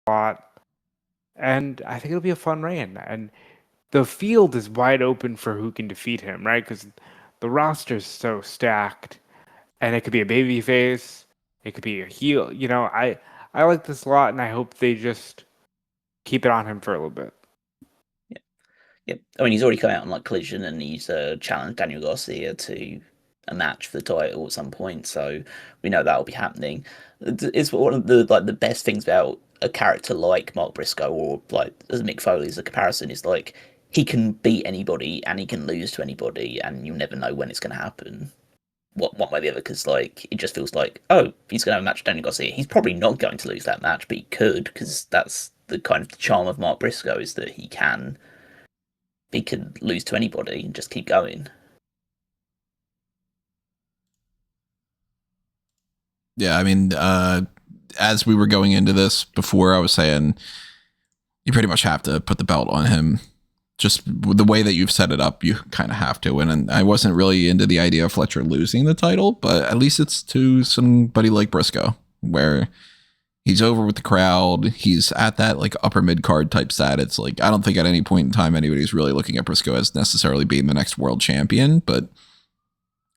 lot, and I think it'll be a fun reign. And the field is wide open for who can defeat him, right? Because the roster's so stacked, and it could be a baby face, it could be a heel. I like this a lot, and I hope they just keep it on him for a little bit. Yeah, I mean, he's already come out on like Collision, and he's challenged Daniel Garcia to a match for the title at some point, so we know that'll be happening. It's one of the best things about a character like Mark Briscoe, or like as Mick Foley as a comparison, is like he can beat anybody and he can lose to anybody, and you never know when it's going to happen. One way or the other, because like it just feels like, oh, he's going to have a match with Daniel Garcia. He's probably not going to lose that match, but he could, because that's the kind of the charm of Mark Briscoe, is that he can lose to anybody and just keep going. Yeah, I mean, as we were going into this before, I was saying you pretty much have to put the belt on him. Just the way that you've set it up, you kind of have to. And I wasn't really into the idea of Fletcher losing the title, but at least it's to somebody like Briscoe, where he's over with the crowd. He's at that like upper mid card type status. Like, I don't think at any point in time anybody's really looking at Briscoe as necessarily being the next world champion, but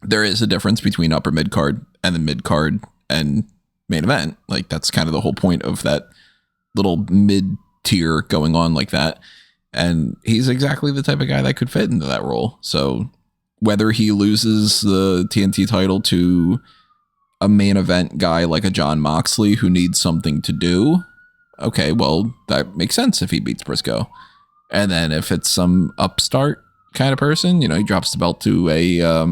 there is a difference between upper mid card and the mid card and main event. Like, that's kind of the whole point of that little mid tier going on like that. And he's exactly the type of guy that could fit into that role. So whether he loses the TNT title to a main event guy like a Jon Moxley who needs something to do, okay, well, that makes sense if he beats Briscoe. And then if it's some upstart kind of person, he drops the belt to a I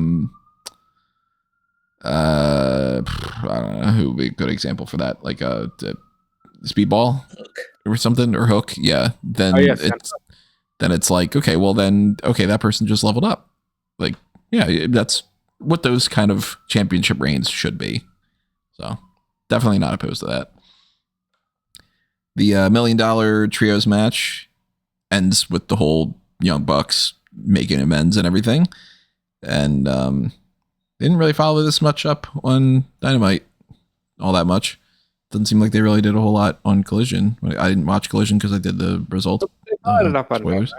don't know who would be a good example for that, like a Speedball Hook. or something, or Hook. Yeah, then it's like, okay, well then, okay, that person just leveled up. Like, yeah, that's what those kind of championship reigns should be. So definitely not opposed to that. The $1 million trios match ends with the whole Young Bucks making amends and everything. And didn't really follow this much up on Dynamite all that much. Doesn't seem like they really did a whole lot on Collision. I didn't watch Collision because I did the result. They followed it up on spoilers.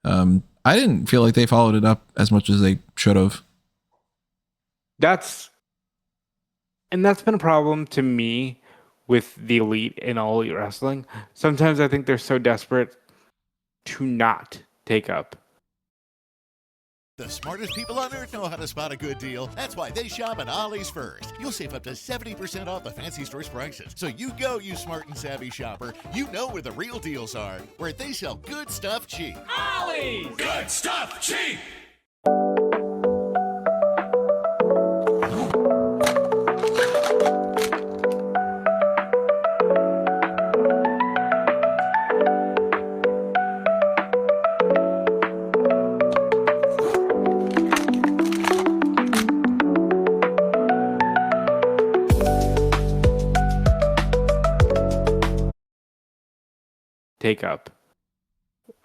I didn't feel like they followed it up as much as they should have. That's been a problem to me with the Elite in All Elite Wrestling. Sometimes I think they're so desperate to not take up. The smartest people on earth know how to spot a good deal. That's why they shop at Ollie's first. You'll save up to 70% off the fancy store's prices. So you go, you smart and savvy shopper. You know where the real deals are, where they sell good stuff cheap. Ollie's! Good stuff cheap! Take up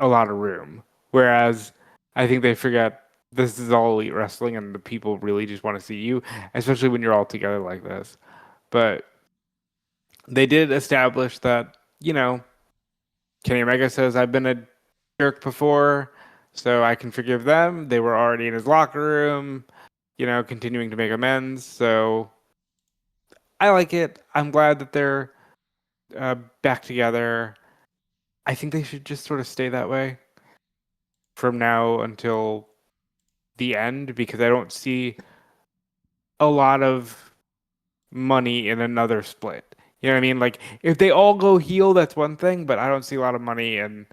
a lot of room, whereas I think they forget this is all Elite Wrestling and the people really just want to see you, especially when you're all together like this. But they did establish that, Kenny Omega says, I've been a jerk before, so I can forgive them. They were already in his locker room, continuing to make amends. So I like it. I'm glad that they're back together. I think they should just sort of stay that way from now until the end, because I don't see a lot of money in another split. You know what I mean? Like, if they all go heel, that's one thing, but I don't see a lot of money in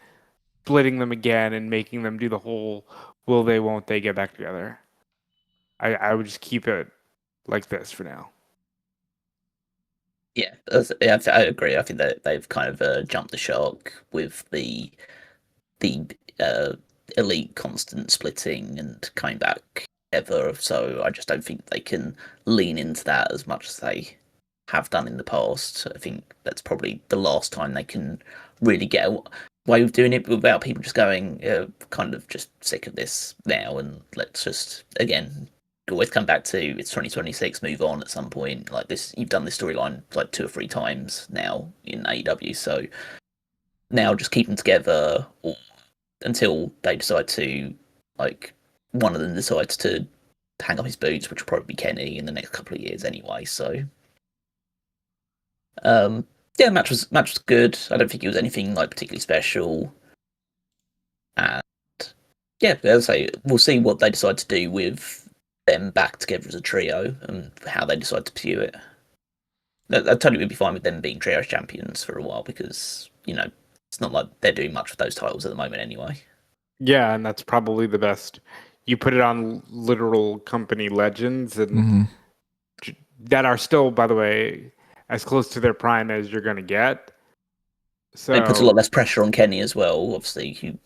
splitting them again and making them do the whole will they, won't they get back together. I would just keep it like this for now. Yeah, I agree. I think that they've kind of jumped the shark with the Elite constant splitting and coming back ever. So I just don't think they can lean into that as much as they have done in the past. I think that's probably the last time they can really get away with doing it without people just going, kind of just sick of this now, and let's just again always come back to it's 2026, move on at some point. Like this, you've done this storyline like 2 or 3 times now in AEW, so now just keep them together until they decide to, like, one of them decides to hang up his boots, which will probably be Kenny in the next couple of years anyway. So, yeah, match was good. I don't think it was anything like particularly special, and yeah, as I say, we'll see what they decide to do with them back together as a trio and how they decide to pursue it. I totally would be fine with them being trios champions for a while because, you know, it's not like they're doing much with those titles at the moment anyway. Yeah, and that's probably the best. You put it on literal company legends and that are still, by the way, as close to their prime as you're going to get. So It puts a lot less pressure on Kenny as well. Obviously,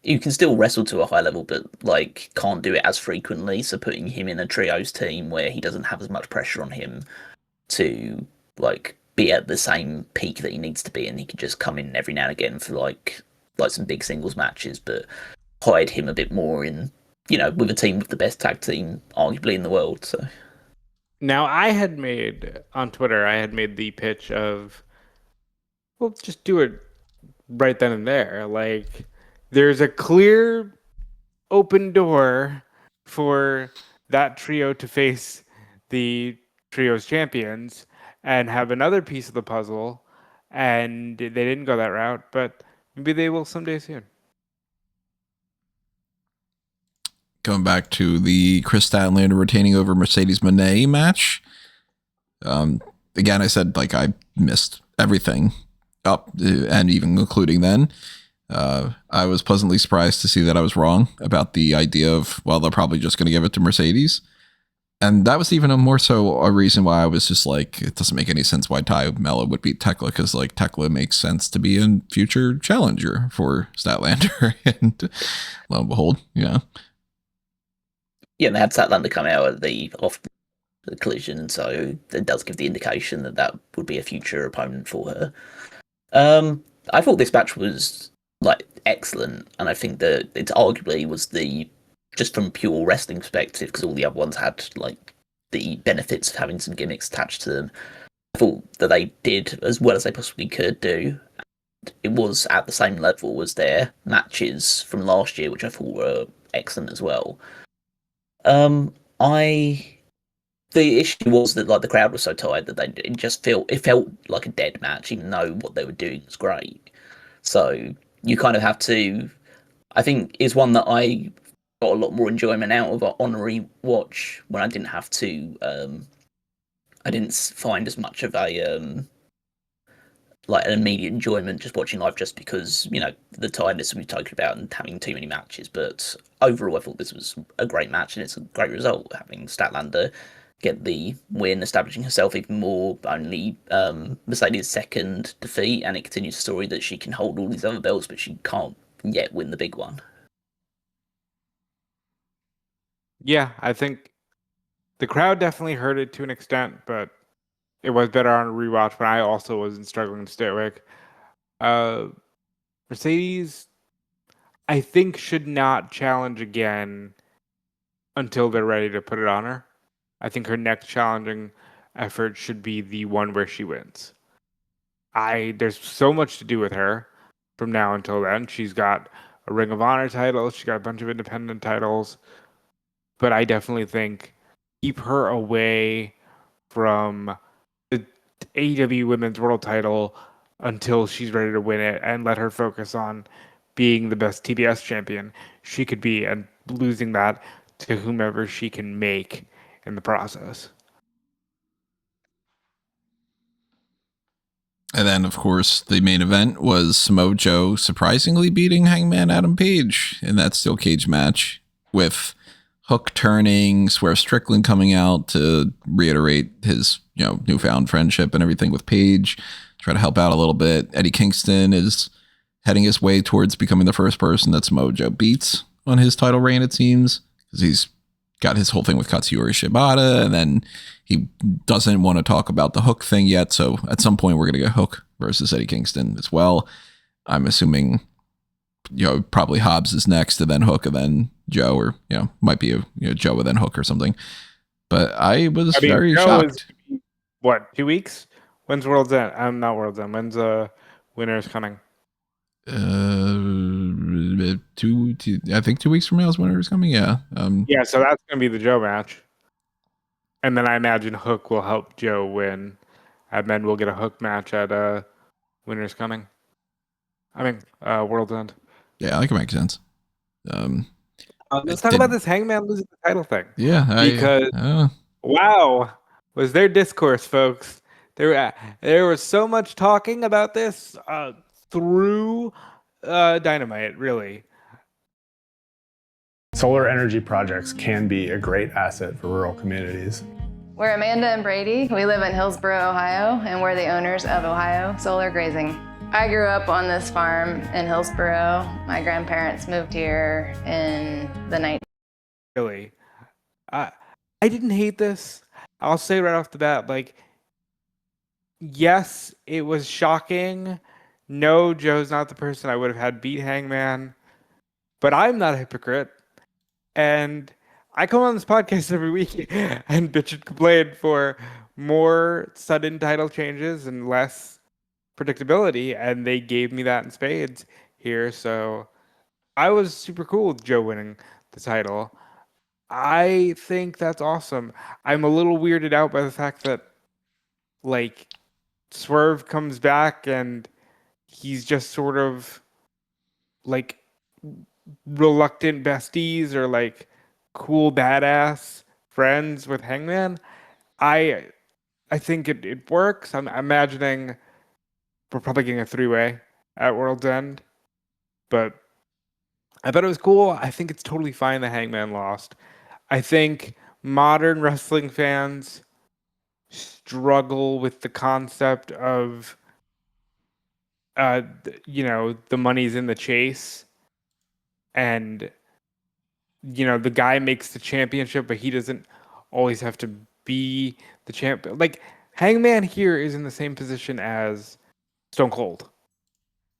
you can still wrestle to a high level, but like can't do it as frequently. So putting him in a trios team where he doesn't have as much pressure on him to like be at the same peak that he needs to be, and he can just come in every now and again for like some big singles matches, but hide him a bit more in, you know, with a team with the best tag team arguably in the world. So now I had made on Twitter, I had made the pitch of, well, just do it right then and there. Like, there's a clear open door for that trio to face the trios champions and have another piece of the puzzle, and they didn't go that route, but maybe they will someday soon. Going back to the Chris Statlander retaining over Mercedes Moné match. Again, I said, like, I missed everything up and even including then. I was pleasantly surprised to see that I was wrong about the idea of, well, they're probably just going to give it to Mercedes. And that was even more so a reason why I was just like, it doesn't make any sense why Ty Mello would beat Tekla, because like Tekla makes sense to be a future challenger for Statlander. And lo and behold, yeah, they had Statlander come out at the Collision, so it does give the indication that would be a future opponent for her. I thought this match was like excellent, and I think that it arguably was just from pure wrestling perspective, because all the other ones had like the benefits of having some gimmicks attached to them. I thought that they did as well as they possibly could do. It was at the same level as their matches from last year, which I thought were excellent as well. The issue was that like the crowd was so tired that it felt like a dead match, even though what they were doing was great. So you kind of have to, I think, is one that I got a lot more enjoyment out of on a rewatch when I didn't have to. I didn't find as much of a like an immediate enjoyment just watching live, just because, you know, the tiredness we've talked about and having too many matches. But overall, I thought this was a great match, and it's a great result having Statlander get the win, establishing herself even more. Only Mercedes' second defeat, and it continues the story that she can hold all these other belts, but she can't yet win the big one. Yeah, I think the crowd definitely heard it to an extent, but it was better on a rewatch when I also wasn't struggling to stay awake. Mercedes, I think, should not challenge again until they're ready to put it on her. I think her next challenging effort should be the one where she wins. There's so much to do with her from now until then. She's got a Ring of Honor title. She's got a bunch of independent titles. But I definitely think keep her away from the AEW Women's World title until she's ready to win it, and let her focus on being the best TBS champion she could be, and losing that to whomever she can make in the process. And then, of course, the main event was Samoa Joe surprisingly beating Hangman Adam Page in that steel cage match, with Hook turning, Swerve Strickland coming out to reiterate his, you know, newfound friendship and everything with Page, try to help out a little bit. Eddie Kingston is heading his way towards becoming the first person that Samoa Joe beats on his title reign, it seems, because he's got his whole thing with Katsuyori Shibata, and then he doesn't want to talk about the Hook thing yet, so at some point we're going to get Hook versus Eddie Kingston as well. I'm assuming, you know, probably Hobbs is next, and then Hook, and then Joe, or might be Joe and then Hook or something. But I was I mean, very Joe shocked. is what, 2 weeks? When's World's End? I'm not World's End. When's Winter's Coming? I think 2 weeks from now is when it was coming. Yeah. Yeah, so that's gonna be the Joe match, and then I imagine Hook will help Joe win, and then we'll get a Hook match at Winter's Coming. I mean, World's End. Yeah, that can make sense. Let's talk about this Hangman losing the title thing. Yeah, because wow, was there discourse, folks? There was so much talking about this through Dynamite, really. Solar energy projects can be a great asset for rural communities. We're Amanda and Brady. We live in Hillsboro, Ohio, and we're the owners of Ohio Solar Grazing. I grew up on this farm in Hillsboro. My grandparents moved here in the 90s. Really, I didn't hate this. I'll say right off the bat, like, yes, it was shocking. No, Joe's not the person I would have had beat Hangman, but I'm not a hypocrite. And I come on this podcast every week and bitch and complain for more sudden title changes and less predictability, and they gave me that in spades here. So I was super cool with Joe winning the title. I think that's awesome. I'm a little weirded out by the fact that, like, Swerve comes back and he's just sort of like reluctant besties or like cool badass friends with Hangman. I think it works. I'm imagining we're probably getting a 3-way at World's End, but I thought it was cool. I think it's totally fine that Hangman lost. I think modern wrestling fans struggle with the concept of the money's in the chase, and the guy makes the championship, but he doesn't always have to be the champ. Like, Hangman here is in the same position as Stone Cold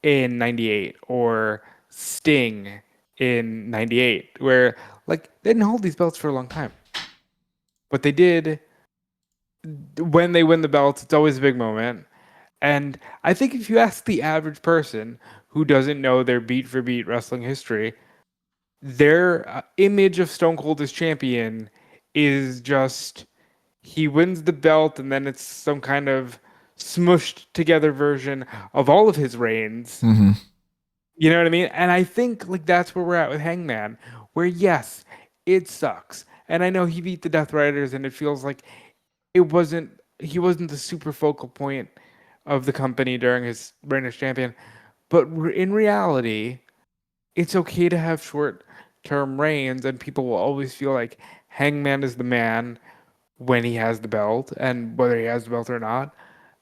in 98 or Sting in 98, where, like, they didn't hold these belts for a long time, but they did. When they win the belts, it's always a big moment. And I think if you ask the average person who doesn't know their beat for beat wrestling history, their image of Stone Cold as champion is just he wins the belt and then it's some kind of smushed together version of all of his reigns. Mm-hmm. You know what I mean? And I think, like, that's where we're at with Hangman, where yes, it sucks. And I know he beat the Death Riders and it feels like he wasn't the super focal point of the company during his reign as champion. But in reality, it's okay to have short-term reigns, and people will always feel like Hangman is the man when he has the belt, and whether he has the belt or not.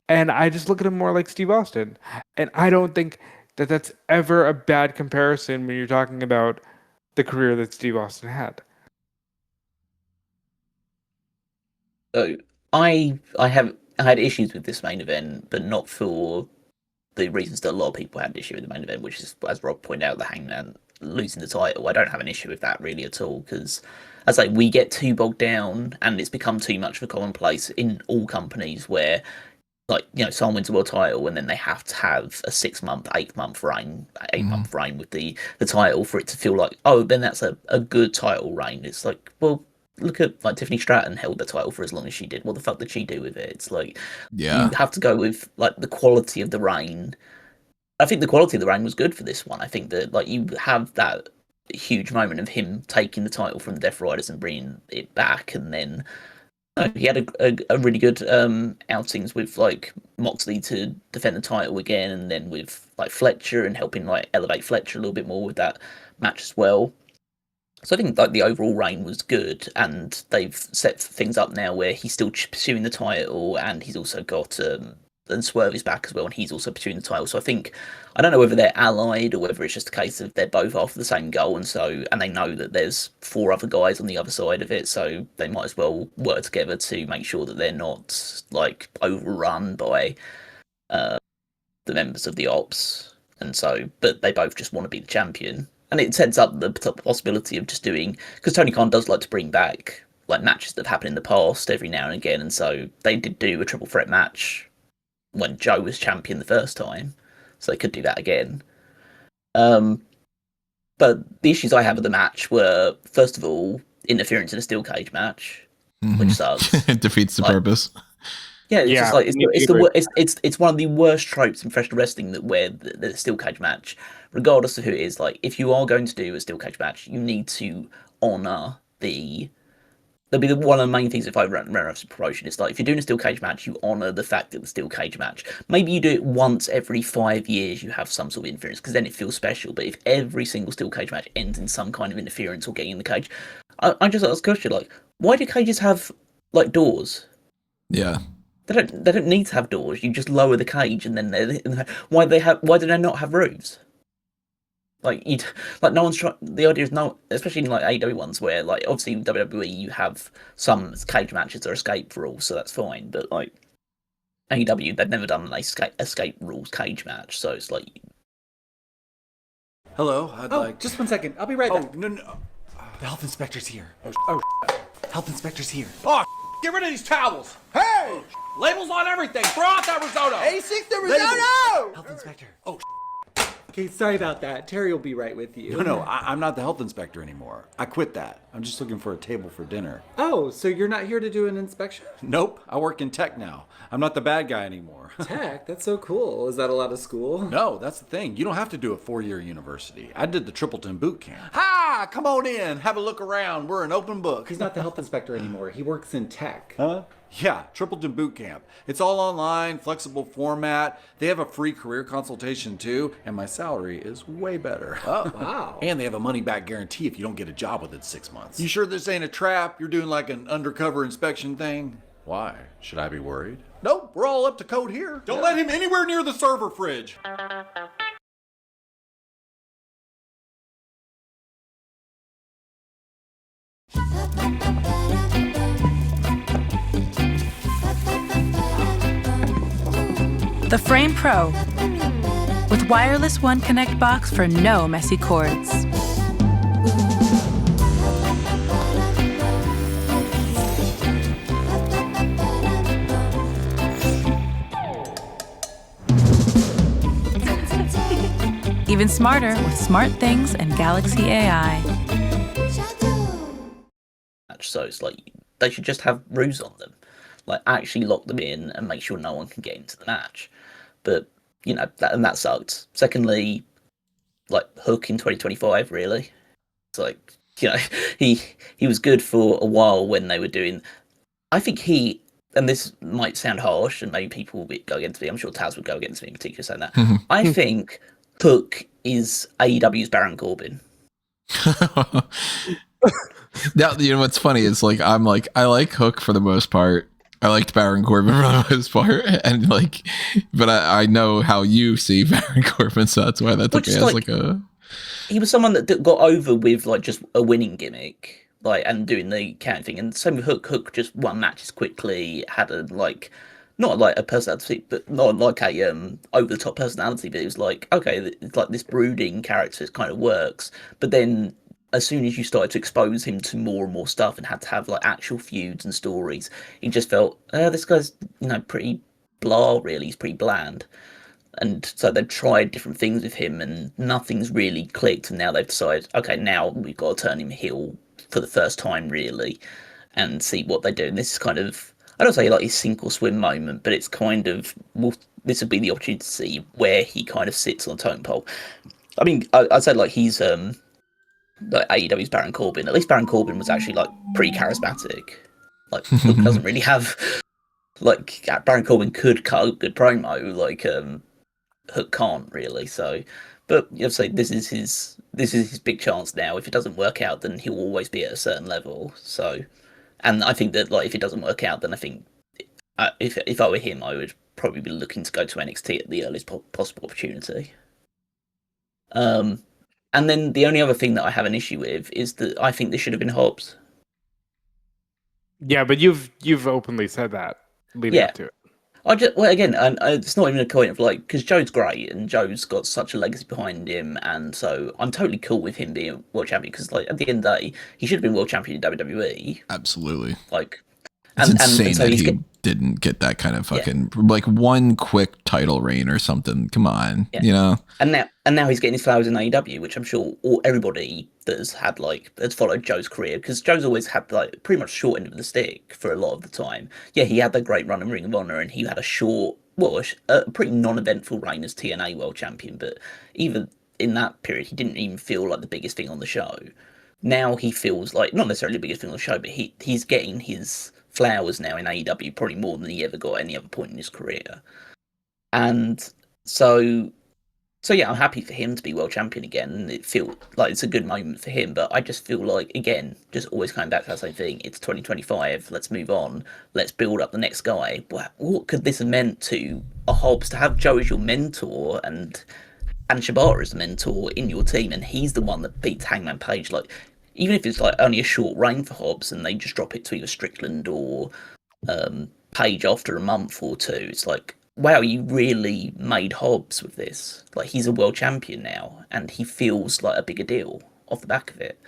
And I just look at him more like Steve Austin. And I don't think that that's ever a bad comparison when you're talking about the career that Steve Austin had. So I had issues with this main event, but not for the reasons that a lot of people had an issue with the main event, which is, as Rob pointed out, the Hangman losing the title. I don't have an issue with that really at all, because as I say, we get too bogged down and it's become too much of a commonplace in all companies where, like, someone wins a world title and then they have to have a 6-month, 8-month reign with the title for it to feel like, oh, then that's a good title reign. It's like, well, look at, like, Tiffany Stratton held the title for as long as she did. What the fuck did she do with it? It's like, you have to go with, like, the quality of the reign. I think the quality of the reign was good for this one. I think that, like, you have that huge moment of him taking the title from the Death Riders and bringing it back, and then he had a really good outings with, like, Moxley to defend the title again, and then with, like, Fletcher and helping, like, elevate Fletcher a little bit more with that match as well. So I think, like, the overall reign was good, and they've set things up now where he's still pursuing the title, and he's also got and Swerve is back as well, and he's also pursuing the title. So I don't know whether they're allied or whether it's just a case of they're both after the same goal, and they know that there's 4 other guys on the other side of it, so they might as well work together to make sure that they're not, like, overrun by the members of the Ops. And so, but they both just want to be the champion. And it sets up the possibility of just doing, because Tony Khan does like to bring back like matches that have happened in the past every now and again, and so they did do a triple threat match when Joe was champion the first time, so they could do that again. But the issues I have with the match were, first of all, interference in a steel cage match, which sucks. It defeats the purpose. Yeah, it's Yeah, just like me it's too. it's one of the worst tropes in professional wrestling that where the steel cage match, regardless of who it is, like if you are going to do a steel cage match, you need to honor the. That'd be one of the main things if I ran a promotion. It's like if you're doing a steel cage match, you honor the fact that the steel cage match. Maybe you do it once every 5 years. You have some sort of interference because then it feels special. But if every single steel cage match ends in some kind of interference or getting in the cage, I just ask a question like, why do cages have like doors? Yeah. They don't need to have doors. You just lower the cage and then why do they not have roofs? No one's trying. The idea is no, especially in like AEW ones where like obviously in WWE you have some cage matches that are escape rules, so that's fine. But like AEW, they've never done an escape rules cage match, so it's like. Hello, I'd Just 1 second. I'll be right back. No, no. The health inspector's here. Oh, Health inspector's here. oh, get rid of these towels. Hey! Labels on everything. Throw out that risotto. A6 the risotto! Health inspector. Oh, Okay, sorry about that. Terry will be right with you. no, I'm not the health inspector anymore. I quit that. I'm just looking for a table for dinner. Oh, so you're not here to do an inspection? Nope, I work in tech now. I'm not the bad guy anymore. Tech? That's so cool. Is that a lot of school? No, that's the thing. You don't have to do a 4-year university. I did the Tripleton boot camp. Hi, come on in. Have a look around. We're an open book. He's not the health inspector anymore. He works in tech. Huh? Yeah, Tripleton Boot Camp. It's all online, flexible format. They have a free career consultation too, and my salary is way better. Oh, wow. And they have a money-back guarantee if you don't get a job within 6 months. You sure this ain't a trap? You're doing like an undercover inspection thing? Why? Should I be worried? Nope, we're all up to code here. Don't let him anywhere near the server fridge. The Frame Pro, with wireless One Connect box for no messy cords. Even smarter with Smart Things and Galaxy AI. So it's like they should just have rules on them, like actually lock them in and make sure no one can get into the match. But that sucked. Secondly, like Hook in 2025, really, it's like he was good for a while when they were doing. I think and this might sound harsh, and maybe people will go against me. I'm sure Taz would go against me in particular saying that. I think Hook is AEW's Baron Corbin. Now, what's funny is I like Hook for the most part. I liked Baron Corbin for the most part, and but I know how you see Baron Corbin, so that's why that took me as a. He was someone that got over with just a winning gimmick, and doing the count thing, and same with Hook. Hook just won matches quickly, had a not like a personality, but not like a over the top personality, but it was okay, it's like this brooding character, it kind of works, but then. As soon as you started to expose him to more and more stuff and had to have actual feuds and stories, he just felt, this guy's pretty blah, really. He's pretty bland. And so they've tried different things with him and nothing's really clicked. And now they've decided, okay, now we've got to turn him heel for the first time, really, and see what they do. And this is kind of, I don't say his sink or swim moment, but it's kind of, this would be the opportunity to see where he kind of sits on the totem pole. I mean, I'd say he's, AEW's Baron Corbin. At least Baron Corbin was actually pretty charismatic. Hook doesn't really have Baron Corbin could cut a good promo. Hook can't really. So, but you have to say this is his big chance now. If it doesn't work out, then he'll always be at a certain level. So, and I think that if it doesn't work out, then I think if I were him, I would probably be looking to go to NXT at the earliest possible opportunity. And then the only other thing that I have an issue with is that I think this should have been Hobbs. Yeah, but you've openly said that leading up to it. Again, and it's not even a point of like, because Joe's great and Joe's got such a legacy behind him, and so I'm totally cool with him being world champion because, like, at the end of the day, he should have been world champion in WWE. Absolutely. Like, it's insane so that he didn't get that kind of fucking like one quick title reign or something. Come on, you know. And now he's getting his flowers in AEW, which I'm sure everybody that's followed Joe's career, because Joe's always had like pretty much short end of the stick for a lot of the time. Yeah, he had that great run in Ring of Honor, and he had a pretty non-eventful reign as TNA World Champion. But even in that period, he didn't even feel like the biggest thing on the show. Now he feels like not necessarily the biggest thing on the show, but he's getting his flowers now in AEW probably more than he ever got at any other point in his career. And so yeah, I'm happy for him to be world champion again. It feels like it's a good moment for him, but I just feel like, again, just always coming back to that same thing. It's 2025. Let's move on. Let's build up the next guy. What could this have meant to a Hobbs to have Joe as your mentor and Shibata as the mentor in your team, and he's the one that beats Hangman Page? Like, even if it's like only a short reign for Hobbs and they just drop it to either Strickland or Page after a month or two, it's like, wow, you really made Hobbs with this. Like, he's a world champion now, and he feels like a bigger deal off the back of it.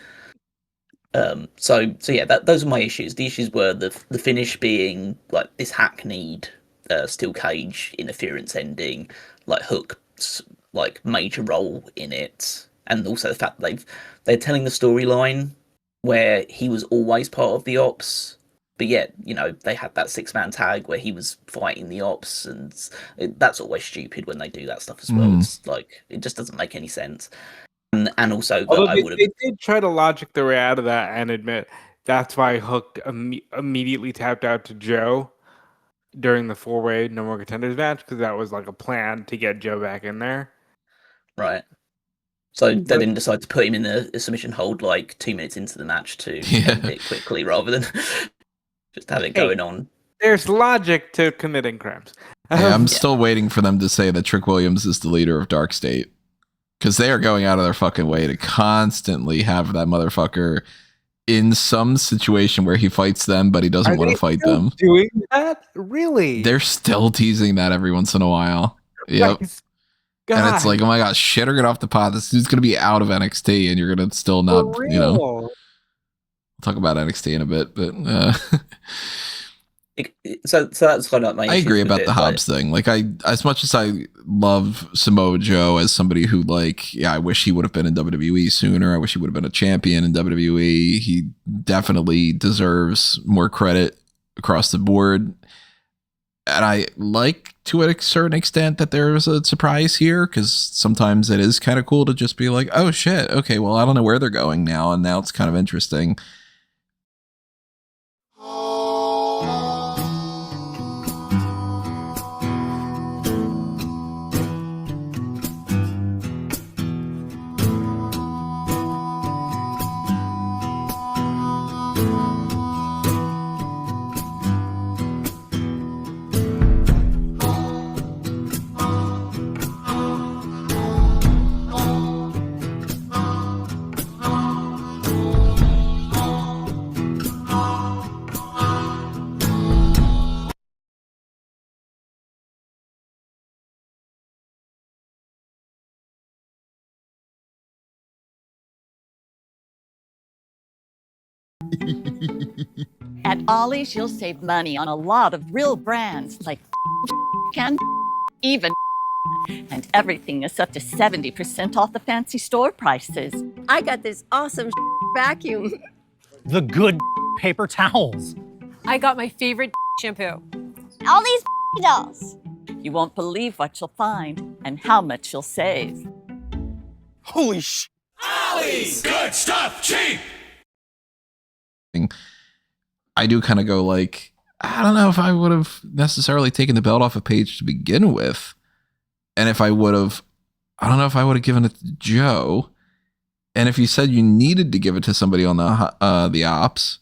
So yeah, those are my issues. The issues were the finish being like this hackneyed steel cage interference ending, like Hook's like major role in it, and also the fact that they're telling the storyline where he was always part of the ops, but yet, you know, they had that 6-man tag where he was fighting the ops, and that's always stupid when they do that stuff as well. It's like, it just doesn't make any sense. And also, they did try to logic their way out of that and admit that's why Hook immediately tapped out to Joe during the 4-way No More Contenders match, because that was like a plan to get Joe back in there. Right. So they didn't decide to put him in a submission hold like 2 minutes into the match to end it quickly rather than just have it going on. There's logic to committing crimes. I'm still waiting for them to say that Trick Williams is the leader of Dark State, because they are going out of their fucking way to constantly have that motherfucker in some situation where he fights them, but he doesn't want to fight them. Doing that? Really? They're still teasing that every once in a while. Yep. God. And it's like, oh my gosh, shit or get off the pot. This dude's going to be out of NXT and you're going to still not, you know. We'll talk about NXT in a bit, but so that's kind of my issue. I agree about the Hobbs thing. Like, as much as I love Samoa Joe as somebody who, like, yeah, I wish he would have been in WWE sooner. I wish he would have been a champion in WWE. He definitely deserves more credit across the board. And I like, to a certain extent, that there's a surprise here, because sometimes it is kind of cool to just be like, oh shit, okay, well, I don't know where they're going now, and now it's kind of interesting. At Ollie's, you'll save money on a lot of real brands like and even, and everything is up to 70% off the fancy store prices. I got this awesome vacuum. The good paper towels. I got my favorite shampoo. All these dolls. You won't believe what you'll find and how much you'll save. Holy sh! Ollie's! Good stuff, cheap! I do kind of go like, I don't know if I would have necessarily taken the belt off of Page to begin with. And if I would have, I don't know if I would have given it to Joe. And if you said you needed to give it to somebody on the ops,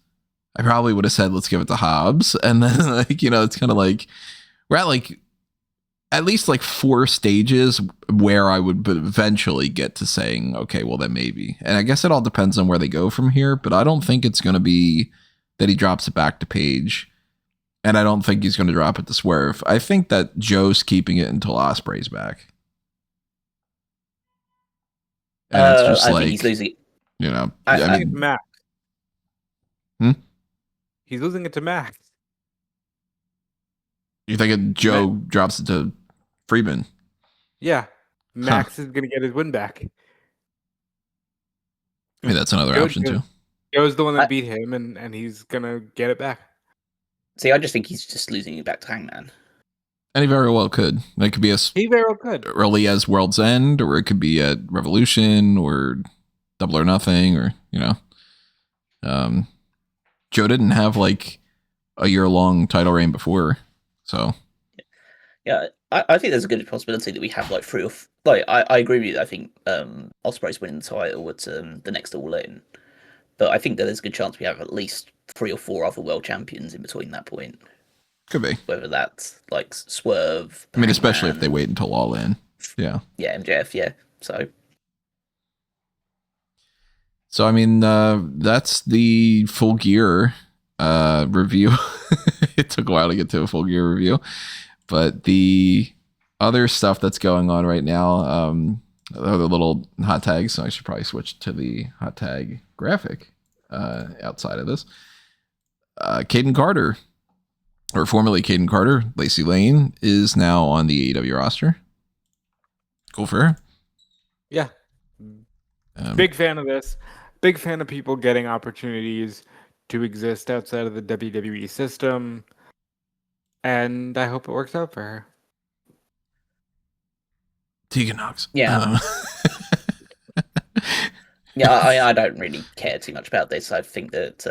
I probably would have said, let's give it to Hobbs. And then, like, you know, it's kind of like, we're at like, at least like 4 stages where I would eventually get to saying, okay, well then maybe. And I guess it all depends on where they go from here, but I don't think it's going to be that he drops it back to Page. And I don't think he's going to drop it to Swerve. I think that Joe's keeping it until Osprey's back. And it's just I like, think he's losing. you know, I mean, Max. Hmm? He's losing it to Max. You think Joe drops it to Freeman? Yeah, Max is gonna get his win back. I mean, that's another option too. Joe's the one that beat him, and he's gonna get it back. See, I just think he's just losing it back to Hangman. And he very well could. It could be he very well could. Early as World's End, or it could be at Revolution, or Double or Nothing, or, you know. Joe didn't have like a year-long title reign before, so. Yeah, I think there's a good possibility that we have like three or I agree with you. I think Osprey's winning the title at the next All In, but I think that there's a good chance we have at least 3 or 4 other world champions in between that point. Could be. Whether that's like Swerve. I mean, especially if they wait until All In. Yeah. Yeah, MJF. Yeah. So I mean, that's the Full Gear review. It took a while to get to a Full Gear review, but the other stuff that's going on right now, other little hot tags. So I should probably switch to the hot tag graphic outside of this. Caden Carter, or formerly Caden Carter, Lacey Lane, is now on the AEW roster. Cool for her. Yeah. Big fan of this. Big fan of people getting opportunities to exist outside of the WWE system. And I hope it works out for her. Tegan Knox. Yeah. Yeah, I don't really care too much about this. I think that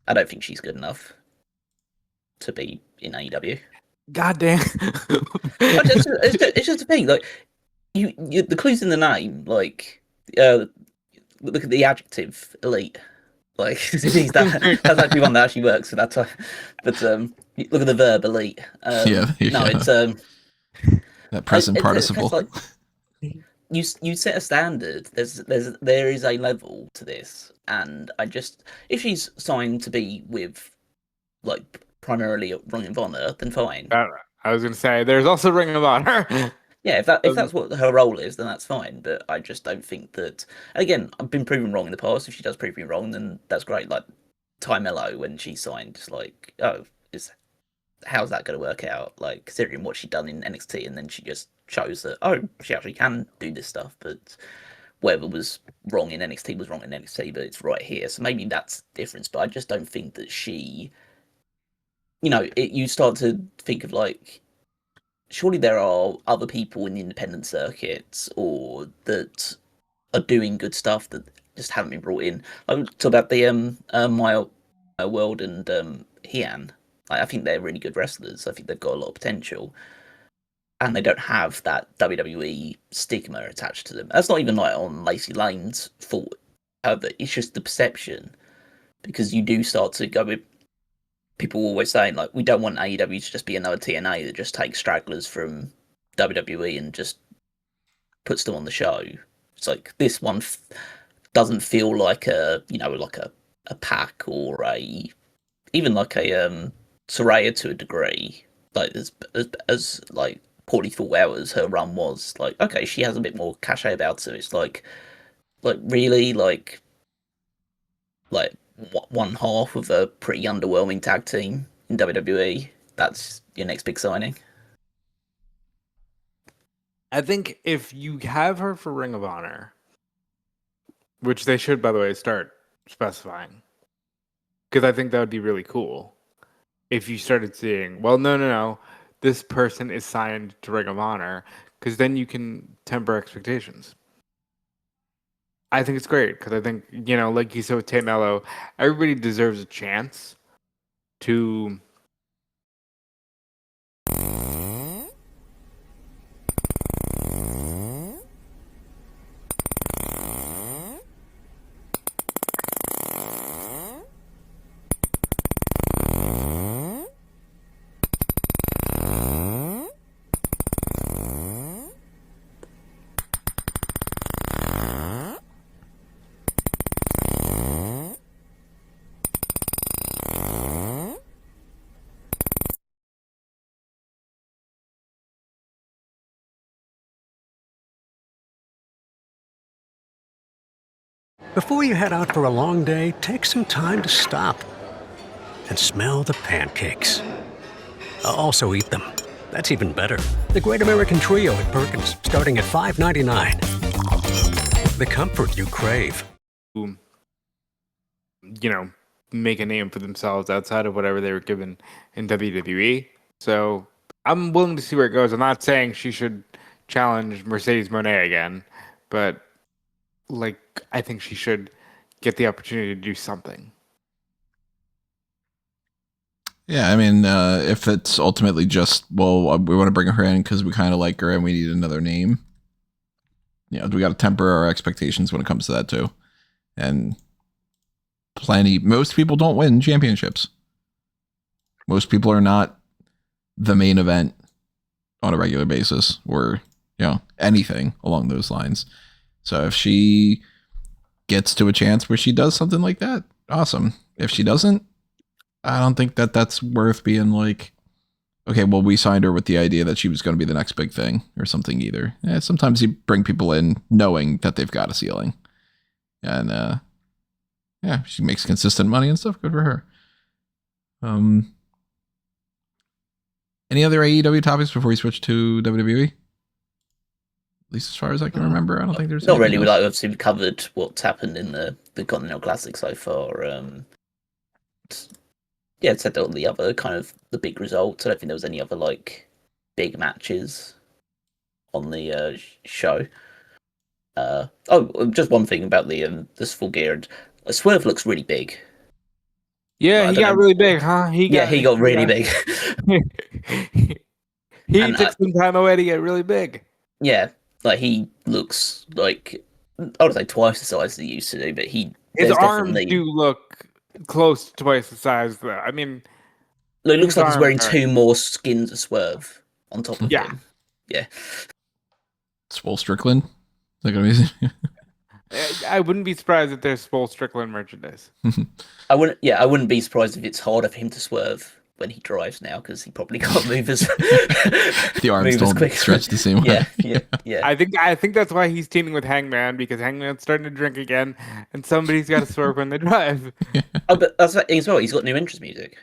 I don't think she's good enough to be in AEW. God damn. It's just a thing. Like you, the clues in the name. Like look at the adjective elite. Like that's actually one that actually works. So that's why. But look at the verb elite. It's that present participle. Like, you set a standard. There is a level to this, and if she's signed to be with like primarily Ring of Honor, then fine. I was gonna say there's also Ring of Honor. Yeah, if that's what her role is, then that's fine. But I just don't think that. Again, I've been proven wrong in the past. If she does prove me wrong, then that's great. Like Ty Mello when she signed, it's like, how's that going to work out? Like considering what she'd done in NXT, and then she just shows that she actually can do this stuff. But whatever was wrong in NXT was wrong in NXT, but it's right here. So maybe that's the difference. But I just don't think that she. You start to think of like. Surely there are other people in the independent circuits or that are doing good stuff that just haven't been brought in. I talk about the My World and Heian. I think they're really good wrestlers. I think they've got a lot of potential, and they don't have that WWE stigma attached to them. That's not even like on Lacey Lane's fault. It's just the perception, because you do start to go with. People always saying like we don't want AEW to just be another TNA that just takes stragglers from WWE and just puts them on the show. It's like this one doesn't feel like a pack or even like a Saraya to a degree. Like as like poorly thought out as her run was, like okay, she has a bit more cachet about her. It's like really like. One half of a pretty underwhelming tag team in WWE. That's your next big signing. I think if you have her for Ring of Honor, which they should, by the way, start specifying, because I think that would be really cool. If you started seeing, well, no, this person is signed to Ring of Honor, because then you can temper expectations. I think it's great because I think, like you said with Tay Mello, everybody deserves a chance to Before you head out for a long day, take some time to stop and smell the pancakes. Also eat them. That's even better. The Great American Trio at Perkins, starting at $5.99. The comfort you crave. You know, make a name for themselves outside of whatever they were given in WWE. So I'm willing to see where it goes. I'm not saying she should challenge Mercedes Moné again, but like I think she should get the opportunity to do something. Yeah, I mean, if it's ultimately just, well, we want to bring her in because we kind of like her and we need another name. You know, we got to temper our expectations when it comes to that too. And most people don't win championships. Most people are not the main event on a regular basis or, you know, anything along those lines. So if she gets to a chance where she does something like that, awesome. If she doesn't, I don't think that that's worth being like, okay, well, we signed her with the idea that she was going to be the next big thing or something either. Sometimes you bring people in knowing that they've got a ceiling. And, yeah, she makes consistent money and stuff. Good for her. Any other AEW topics before we switch to WWE? At least as far as I can remember, I don't think there's not really. else. We obviously we've covered what's happened in the Continental Classic so far. Yeah, said all the other kind of the big results. I don't think there was any other like big matches on the show. Just one thing about this full gear. Swerve looks really big. Yeah, he got really big, huh? He got really big. He took some time away to get really big. Yeah, like he looks like I would say twice the size he used to do, but his arms do look close to twice the size, though. I mean, it looks like he's wearing two more skins of Swerve on top of him. Yeah. Swole Strickland? Is that gonna be? I wouldn't be surprised if there's Swole Strickland merchandise. I wouldn't be surprised if it's harder for him to swerve when he drives now because he probably can't move as the arms don't stretch the same way. Yeah. I think that's why he's teaming with Hangman, because Hangman's starting to drink again, and somebody's got to swerve when they drive. Oh, but that's as well. He's got new entrance music.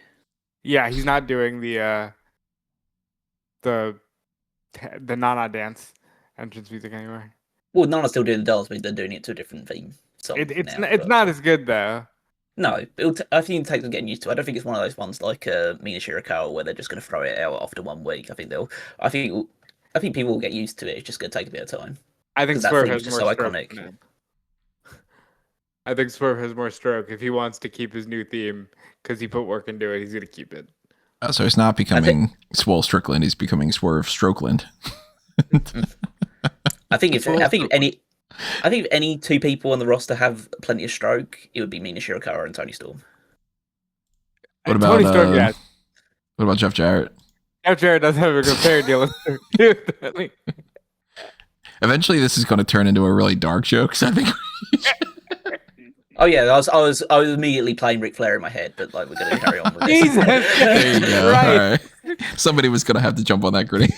Yeah, he's not doing the Nana dance entrance music anymore. Well, Nana's still doing the dance, but they're doing it to a different theme. So it's not as good though. No, I think it takes them getting used to. I don't think it's one of those ones like Mina Shirakawa where they're just going to throw it out after 1 week. I think people will get used to it. It's just going to take a bit of time. I think Swerve has more so stroke. iconic. I think Swerve has more stroke. If he wants to keep his new theme because he put work into it, he's going to keep it. So he's not becoming Swole Strickland. He's becoming Swerve Strokeland. I think if any two people on the roster have plenty of stroke, it would be Mina Shirakawa and Tony Storm. What about Tony Storm? Yeah. What about Jeff Jarrett? Jeff Jarrett does have a good pair deal with Eventually, this is going to turn into a really dark joke. So I think. Oh yeah, I was immediately playing Ric Flair in my head, but like we're going to carry on with this. Jesus. There you go. Right. All right. Somebody was going to have to jump on that grenade.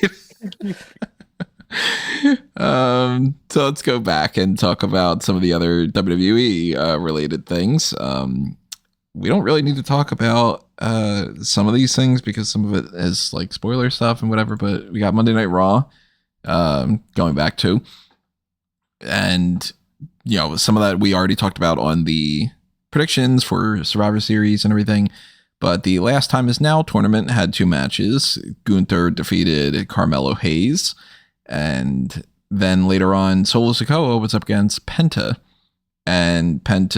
So let's go back and talk about some of the other WWE related things. We don't really need to talk about some of these things because some of it is like spoiler stuff and whatever, but we got Monday Night Raw going back to, and you know, some of that we already talked about on the predictions for Survivor Series and everything. But the Last Time Is Now tournament had 2 matches. Gunther defeated Carmelo Hayes. And then later on, Solo Sikoa was up against Penta. And Penta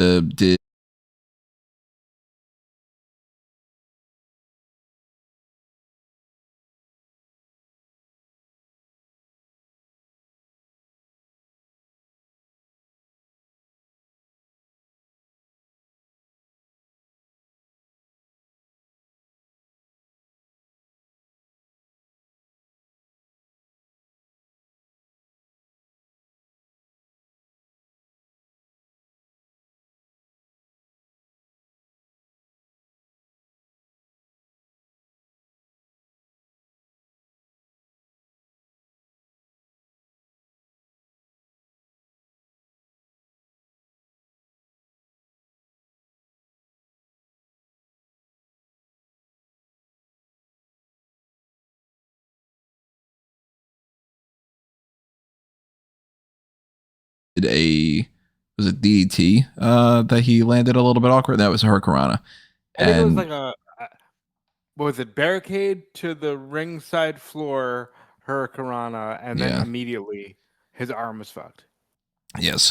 did was it DDT that he landed a little bit awkward? That was Hurricanrana. I think it was like what was it, barricade to the ringside floor, Hurricanrana, and then immediately his arm was fucked. Yeah, so